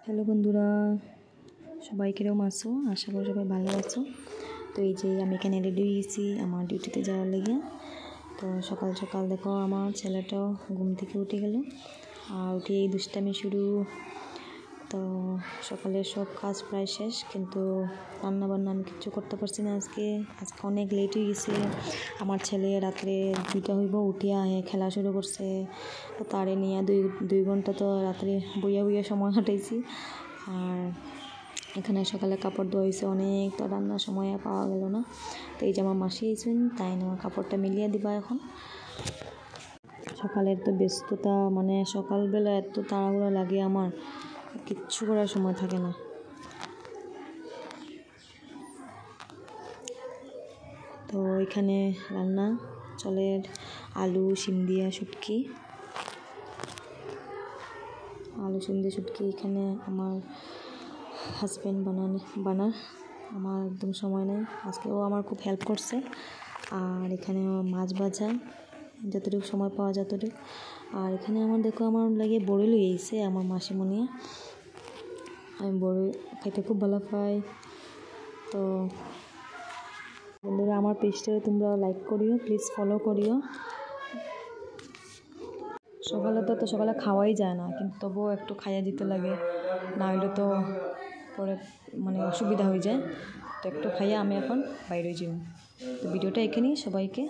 Hello বন্ধুরা, সবাই কিরকম আছো? আশা করি সবাই ভালো আছো। তো এই যে আমি এখানে রেডি হয়েছি আমার ডিউটিতে যাওয়ার লেগে। তো সকাল সকাল দেখো আমার ছেলেটাও ঘুম থেকে উঠে গেল, আর উঠে এই দুষ্টামি শুরু। তো সকালে সব কাজ প্রায় শেষ, কিন্তু রান্না বান্না আমি কিচ্ছু করতে পারছি না। আজকে অনেক লেট হয়ে গেছে। আমার ছেলে রাত্রে 2টা হইব উঠিয়া খেলা শুরু করছে। তো তারে নিয়ে দুই ঘন্টা তো রাত্রে বইয়া সময় কাটাইছি। আর এখানে সকালে কাপড় ধোয়া হয়েছে অনেক, তো রান্নার সময় পাওয়া গেল না। তো এই যে আমার মাসি আইছেন, তাই না আমার কাপড়টা মিলিয়ে দিবা এখন। সকালের তো ব্যস্ততা, মানে সকালবেলা এত তাড়াহুড়া লাগে আমার, কিচ্ছু করার সময় থাকে না। তো এখানে রান্না চলে, আলু শিম দিয়া শুটকি, এখানে আমার হাজব্যান্ড বানার আমার একদম সময় নেই। আজকে ও আমার খুব হেল্প করছে। আর এখানে মাছ ভাজা, যতটুকু সময় পাওয়া যতটুকু। আর এখানে আমার দেখো আমার লাগে বড়ি লই আইছে আমার মাসিমণি। আমি বড়ি খাইতে খুব ভালো পাই। তো বন্ধুরা, আমার পেজটাকে তোমরা লাইক করিও, প্লিজ ফলো করিও। সকালে খাওয়াই যায় না, কিন্তু তবুও একটু খাইয়া দিতে লাগে, না হইলে তো পরে মানে অসুবিধা হয়ে যায়। তো একটু খাইয়া আমি এখন বাইরে যাই। তো ভিডিওটা এখানেই, সবাইকে